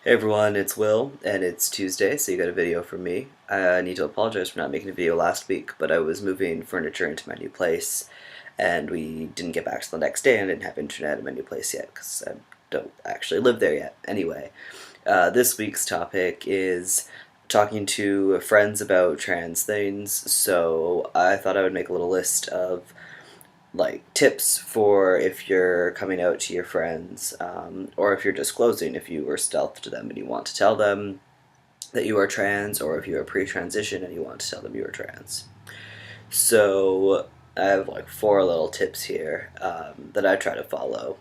Hey everyone, it's Will, and it's Tuesday, so you got a video from me. I need to apologize for not making a video last week, but I was moving furniture into my new place, and we didn't get back to the next day, and I didn't have internet in my new place yet, because I don't actually live there yet. Anyway, this week's topic is talking to friends about trans things, so I thought I would make a little list of tips for if you're coming out to your friends, or if you're disclosing, if you were stealth to them and you want to tell them that you are trans, or if you are pre-transition and you want to tell them you are trans. So I have like four little tips here that I try to follow.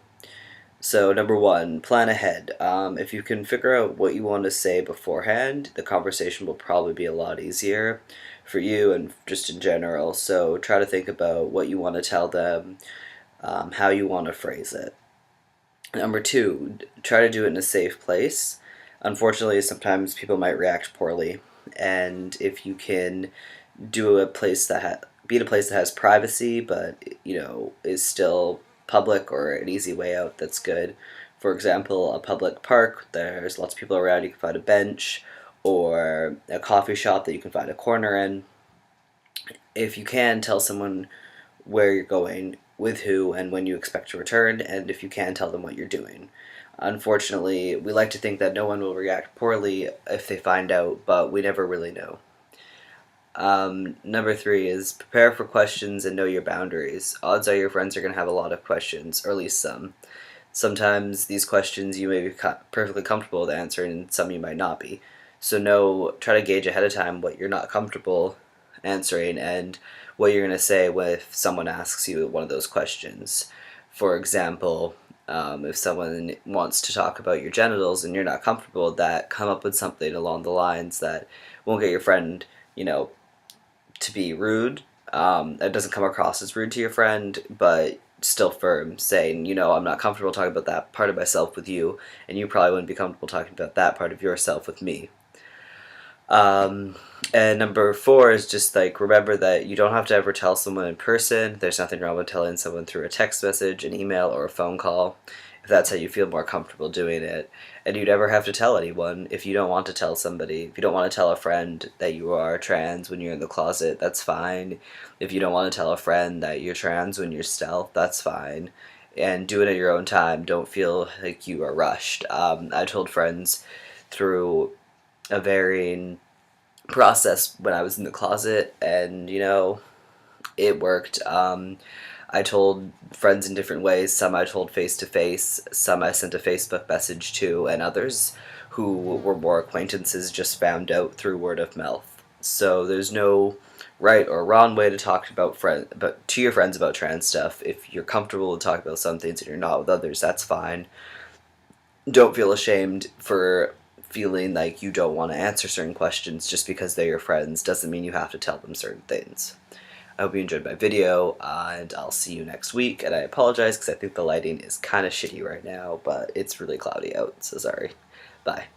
So number one, plan ahead. If you can figure out what you want to say beforehand, the conversation will probably be a lot easier for you and just in general. So try to think about what you want to tell them, how you want to phrase it. Number two, try to do it in a safe place. Unfortunately, sometimes people might react poorly, and if you can do a place that be in a place that has privacy, but is still public or an easy way out, that's good. For example, a public park, there's lots of people around, you can find a bench, or a coffee shop that you can find a corner in. If you can, tell someone where you're going, with who, and when you expect to return, and if you can, tell them what you're doing. Unfortunately, we like to think that no one will react poorly if they find out, but we never really know. Number three is prepare for questions and know your boundaries. Odds are your friends are going to have a lot of questions, or at least some. Sometimes these questions you may be perfectly comfortable with answering, and some you might not be. So try to gauge ahead of time what you're not comfortable answering and what you're going to say if someone asks you one of those questions. For example, if someone wants to talk about your genitals and you're not comfortable with that, come up with something along the lines that won't get your friend, to be rude. It doesn't come across as rude to your friend, but still firm, saying, I'm not comfortable talking about that part of myself with you, and you probably wouldn't be comfortable talking about that part of yourself with me. And number four is just remember that you don't have to ever tell someone in person. There's nothing wrong with telling someone through a text message, an email, or a phone call, if that's how you feel more comfortable doing it. And you'd never have to tell anyone if you don't want to tell somebody. If you don't want to tell a friend that you are trans when you're in the closet, that's fine. If you don't want to tell a friend that you're trans when you're stealth, that's fine. And do it at your own time. Don't feel like you are rushed. I told friends through a varying process when I was in the closet, and it worked. I told friends in different ways. Some I told face to face, some I sent a Facebook message to, and others who were more acquaintances just found out through word of mouth. So there's no right or wrong way to talk to your friends about trans stuff. If you're comfortable to talk about some things and you're not with others, that's fine. Don't feel ashamed for feeling like you don't want to answer certain questions. Just because they're your friends doesn't mean you have to tell them certain things. I hope you enjoyed my video, and I'll see you next week. And I apologize because I think the lighting is kind of shitty right now, but it's really cloudy out, so sorry. Bye.